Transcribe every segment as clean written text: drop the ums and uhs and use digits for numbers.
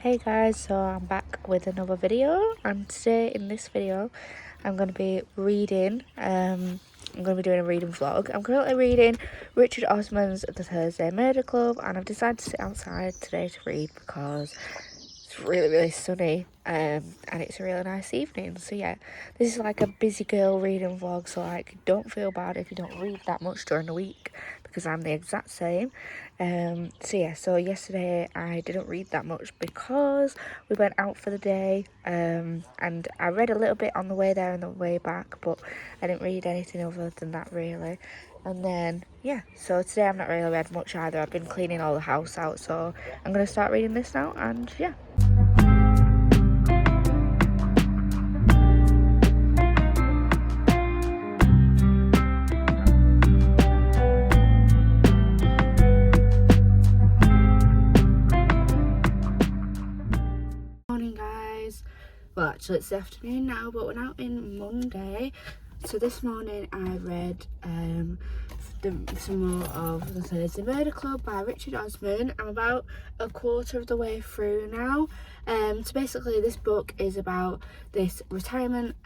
Hey guys, so I'm back with another video, and today in this video I'm going to be reading, I'm going to be doing a reading vlog. I'm currently reading Richard Osman's The Thursday Murder Club, and I've decided to sit outside today to read because it's really sunny, and it's a really nice evening. So yeah, this is like a busy girl reading vlog, so like don't feel bad if you don't read that much during the week, because I'm the exact same. So yesterday I didn't read that much because we went out for the day, and I read a little bit on the way there and the way back, but I didn't read anything other than that really. And then yeah, so today I've not really read much either. I've been cleaning all the house out, so I'm gonna start reading this now. And yeah, morning guys. Well, actually it's the afternoon now, but we're now in Monday. So this morning I read some more of The Thursday Murder Club by Richard Osman. I'm about a quarter of the way through now. So basically this book is about this retirement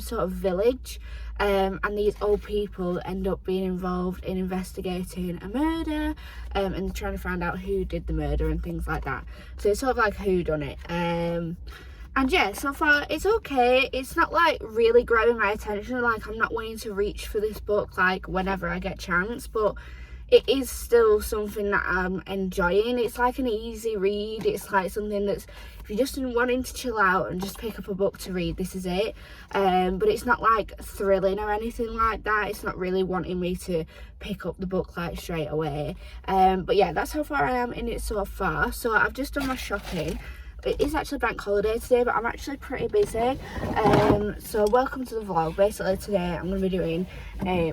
sort of village, and these old people end up being involved in investigating a murder, and trying to find out who did the murder and things like that. So it's sort of like whodunit. And yeah, so far it's okay. It's not like really grabbing my attention. Like, I'm not wanting to reach for this book like whenever I get chance, but it is still something that I'm enjoying. It's like an easy read. It's like something that's, if you're just wanting to chill out and just pick up a book to read, this is it. But it's not like thrilling or anything like that. It's not really wanting me to pick up the book like straight away. But yeah, that's how far I am in it so far. So I've just done my shopping. It is actually bank holiday today, but I'm actually pretty busy. So welcome to the vlog. Basically today I'm going to be doing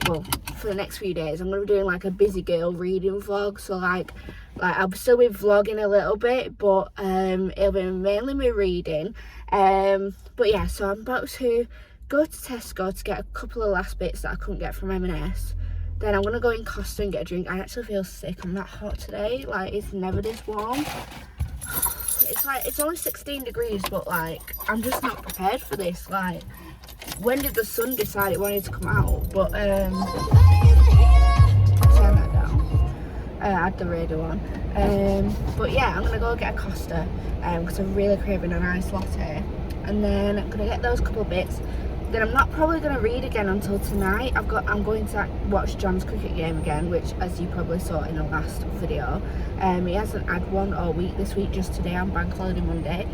well, for the next few days I'm going to be doing like a busy girl reading vlog. So like I'll still be vlogging a little bit, but it'll be mainly me reading. But yeah, so I'm about to go to Tesco to get a couple of last bits that I couldn't get from M&S. Then I'm going to go in Costa and get a drink. I actually feel sick. I'm that hot today. Like, it's never this warm. It's like, it's only 16 degrees, but like, I'm just not prepared for this. Like, when did the sun decide it wanted to come out? But turn that down. Add the radio on. But yeah, I'm gonna go get a Costa because I'm really craving a nice latte, and then I'm gonna get those couple of bits. Then I'm not probably going to read again until tonight. I'm going to watch John's cricket game again, which, as you probably saw in the last video, he hasn't had one all week this week, just today on bank holiday Monday.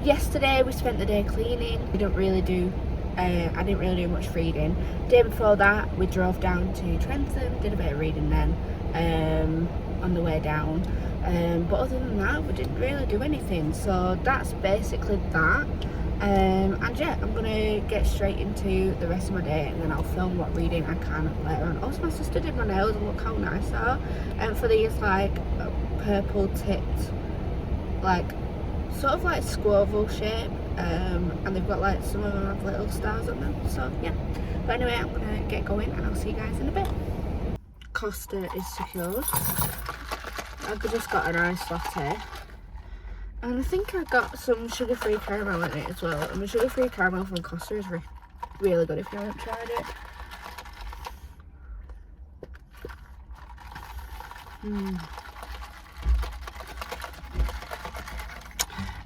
Yesterday we spent the day cleaning. I didn't really do much reading. The day before that we drove down to Trentham, did a bit of reading then on the way down. But other than that, we didn't really do anything. So that's basically that. And yeah, I'm gonna get straight into the rest of my day, and then I'll film what reading I can later on. Also, my sister did my nails, and look how nice they are. And for these like purple tipped, like sort of like squoval shape, and they've got like, some of them have little stars on them. So yeah, but anyway, I'm gonna get going and I'll see you guys in a bit. Costa is secured. I've just got a nice latte. And I think I got some sugar-free caramel in it as well. And the sugar-free caramel from Costa is really good if you haven't tried it.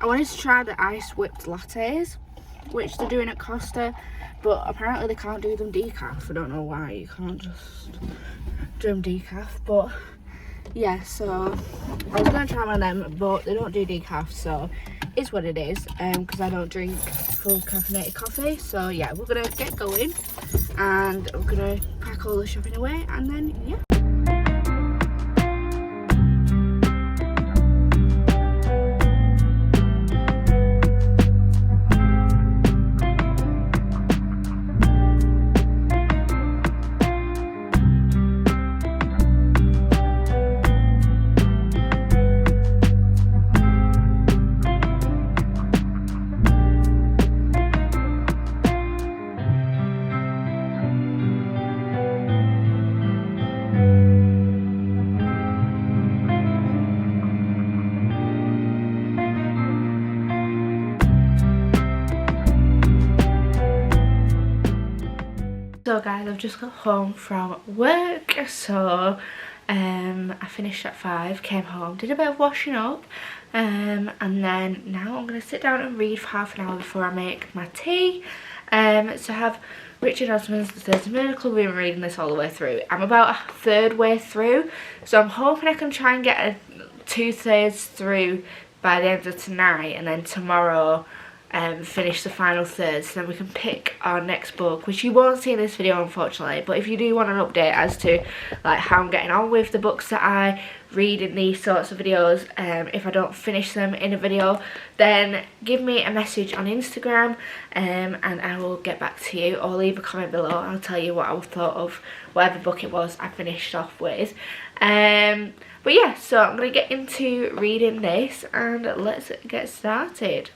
I wanted to try the ice whipped lattes, which they're doing at Costa, but apparently they can't do them decaf. I don't know why you can't just do them decaf, but yeah, so I was going to try one of them, but they don't do decaf, so it's what it is, because I don't drink full caffeinated coffee. So yeah, we're going to get going, and we're going to pack all the shopping away, and then yeah. So guys, I've just got home from work, so I finished at 5, came home, did a bit of washing up, and then now I'm going to sit down and read for half an hour before I make my tea. So I have Richard Osman's The Thursday Murder Club. We've been reading this all the way through. I'm about a third way through, so I'm hoping I can try and get a 2/3 through by the end of tonight, and then tomorrow finish the final third, so then we can pick our next book, which you won't see in this video unfortunately. But if you do want an update as to like how I'm getting on with the books that I read in these sorts of videos, if I don't finish them in a video, then give me a message on Instagram, and I will get back to you, or leave a comment below. I'll tell you what I thought of whatever book it was I finished off with. But yeah, so I'm going to get into reading this and let's get started.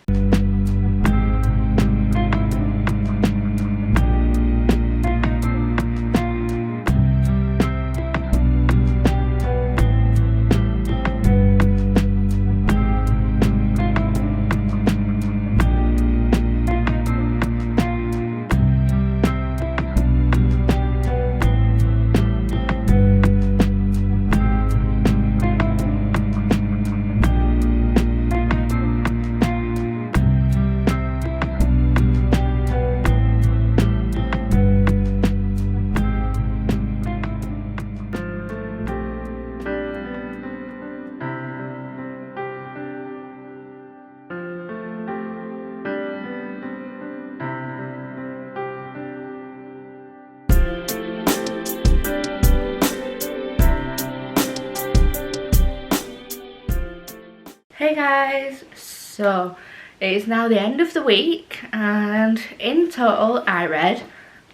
Hey guys, so it is now the end of the week, and in total I read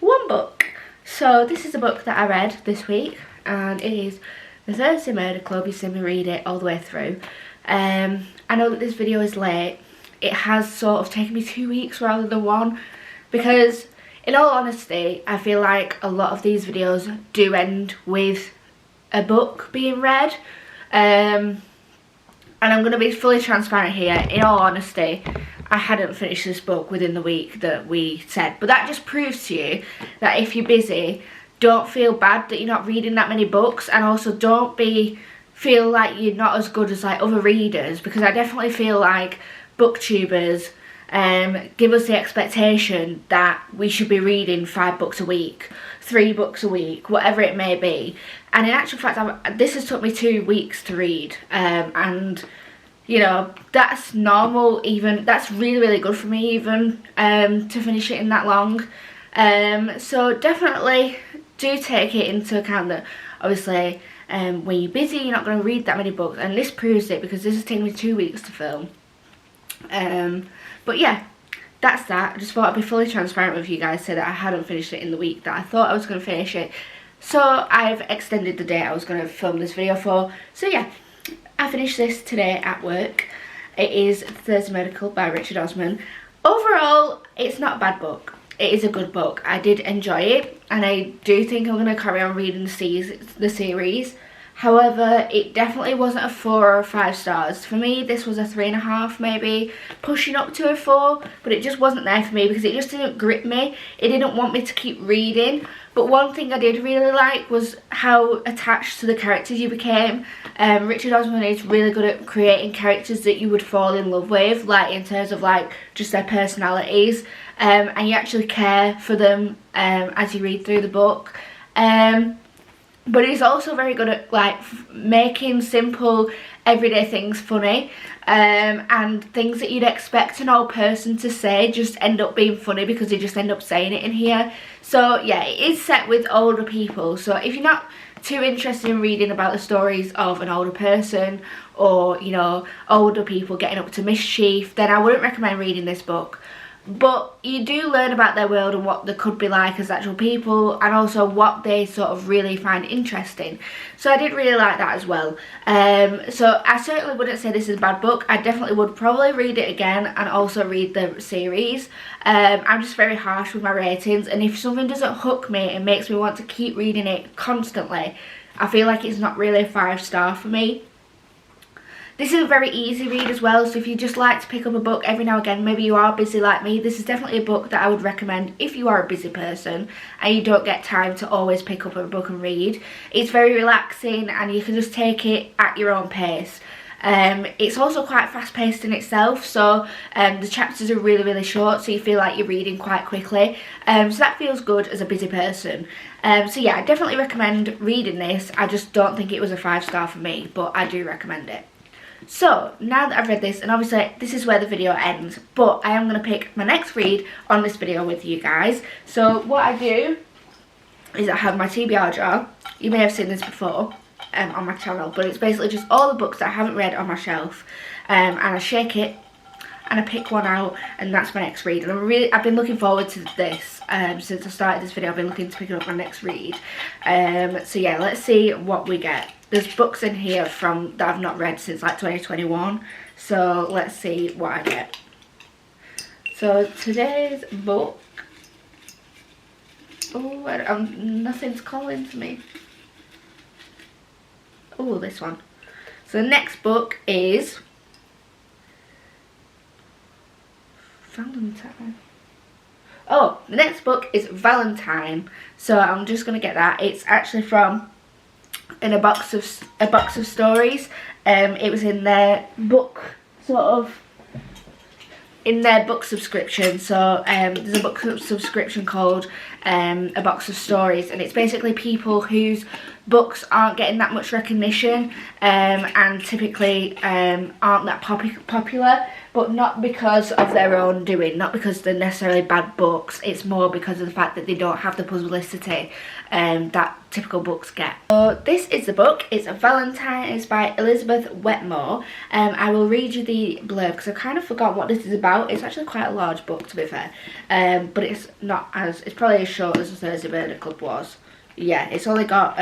one book. So this is a book that I read this week, and it is The Thursday Murder Club. You've seen me read it all the way through. I know that this video is late. It has sort of taken me 2 weeks rather than one, because in all honesty I feel like a lot of these videos do end with a book being read. And I'm going to be fully transparent here. In all honesty, I hadn't finished this book within the week that we said. But that just proves to you that if you're busy, don't feel bad that you're not reading that many books. And also don't feel like you're not as good as like other readers. Because I definitely feel like booktubers give us the expectation that we should be reading 5 books a week, 3 books a week, whatever it may be. And in actual fact, this has took me 2 weeks to read, and you know, that's normal. Even that's really good for me, even to finish it in that long. So definitely do take it into account that obviously when you're busy you're not going to read that many books, and this proves it because this has taken me 2 weeks to film. But yeah, that's that. I just thought I'd be fully transparent with you guys, so that I hadn't finished it in the week that I thought I was going to finish it. So I've extended the date I was going to film this video for. So yeah, I finished this today at work. It is Thursday Murder Club by Richard Osman. Overall, it's not a bad book. It is a good book. I did enjoy it, and I do think I'm going to carry on reading the series. However, it definitely wasn't a 4 or 5 stars. For me, this was a 3.5 maybe, pushing up to a 4, but it just wasn't there for me because it just didn't grip me. It didn't want me to keep reading. But one thing I did really like was how attached to the characters you became. Richard Osman is really good at creating characters that you would fall in love with, like in terms of like just their personalities, and you actually care for them as you read through the book. But he's also very good at like making simple everyday things funny, and things that you'd expect an old person to say just end up being funny because they just end up saying it in here. So yeah, it is set with older people, so if you're not too interested in reading about the stories of an older person, or you know, older people getting up to mischief, then I wouldn't recommend reading this book. But you do learn about their world and what they could be like as actual people, and also what they sort of really find interesting. So I did really like that as well. So I certainly wouldn't say this is a bad book. I definitely would probably read it again and also read the series. I'm just very harsh with my ratings, and if something doesn't hook me and makes me want to keep reading it constantly, I feel like it's not really a 5-star for me. This is a very easy read as well, so if you just like to pick up a book every now and again, maybe you are busy like me, this is definitely a book that I would recommend if you are a busy person and you don't get time to always pick up a book and read. It's very relaxing and you can just take it at your own pace. It's also quite fast paced in itself, so the chapters are really short, so you feel like you're reading quite quickly, so that feels good as a busy person. So yeah, I definitely recommend reading this. I just don't think it was a 5-star for me, but I do recommend it. So now that I've read this, and obviously this is where the video ends, but I am going to pick my next read on this video with you guys. So what I do is I have my TBR jar. You may have seen this before on my channel, but it's basically just all the books that I haven't read on my shelf, and I shake it and I pick one out, and that's my next read. And I've been looking forward to this since I started this video. I've been looking to pick up my next read. So yeah, let's see what we get. There's books in here that I've not read since like 2021, so let's see what I get. So today's book, oh, nothing's calling to me. Oh, this one. So the next book is Valentine. Oh, the next book is Valentine, so I'm just gonna get that. It's actually from a box of stories. It was in their book subscription. So there's a book subscription called A Box of Stories, and it's basically people whose books aren't getting that much recognition and typically aren't that popular, but not because of their own doing, not because they're necessarily bad books. It's more because of the fact that they don't have the publicity that typical books get. So this is the book. It's Valentine. It's by Elizabeth Wetmore. I will read you the blurb because I kind of forgot what this is about. It's actually quite a large book, to be fair, but it's probably as short as the Thursday Murder Club was. Yeah, it's only got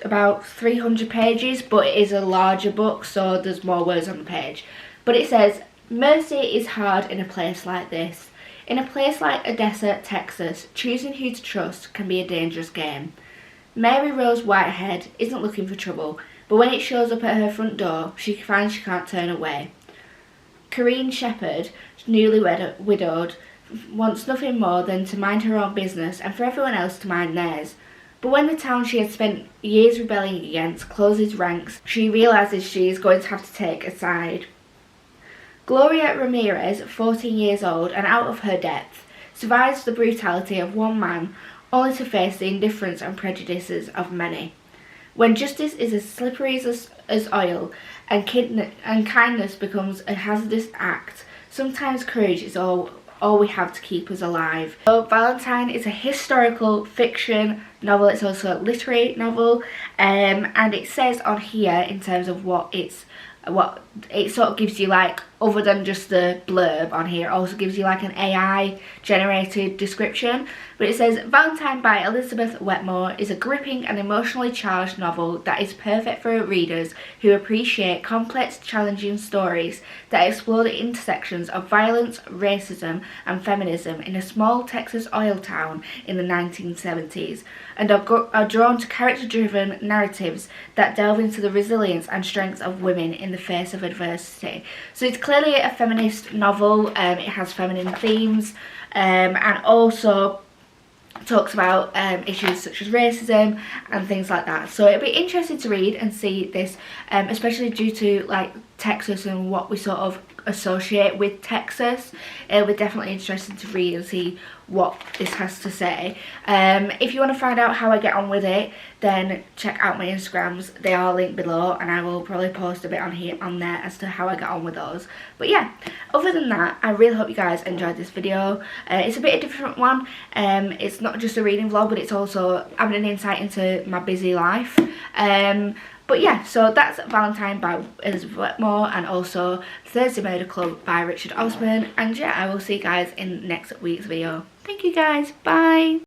about 300 pages, but it is a larger book, so there's more words on the page. But it says, mercy is hard in a place like this. In a place like Odessa, Texas, choosing who to trust can be a dangerous game. Mary Rose Whitehead isn't looking for trouble, but when it shows up at her front door, she finds she can't turn away. Corinne Shepherd, newly widowed, wants nothing more than to mind her own business and for everyone else to mind theirs. But when the town she had spent years rebelling against closes ranks, she realises she is going to have to take a side. Gloria Ramirez, 14 years old and out of her depth, survives the brutality of one man only to face the indifference and prejudices of many. When justice is as slippery as oil and kindness becomes a hazardous act, sometimes courage is all we have to keep us alive. So Valentine is a historical fiction novel. It's also a literary novel, and it says on here in terms of what it sort of gives you, like, other than just the blurb on here, it also gives you like an AI generated description. But it says, Valentine by Elizabeth Wetmore is a gripping and emotionally charged novel that is perfect for readers who appreciate complex, challenging stories that explore the intersections of violence, racism and feminism in a small Texas oil town in the 1970s, and are drawn to character-driven narratives that delve into the resilience and strengths of women in the face of adversity. So it's clearly a feminist novel. It has feminine themes, and also talks about issues such as racism and things like that. So it'll be interesting to read and see this, especially due to like Texas and what we sort of associate with Texas. It'll be definitely interesting to read and see what this has to say. If you want to find out how I get on with it, then check out my Instagrams. They are linked below, and I will probably post a bit on there as to how I get on with those. But yeah, other than that, I really hope you guys enjoyed this video. It's a bit of a different one. It's not just a reading vlog, but it's also having an insight into my busy life. But yeah, so that's Valentine by Elizabeth Wetmore, and also Thursday Murder Club by Richard Osman. And yeah, I will see you guys in next week's video. Thank you guys, bye!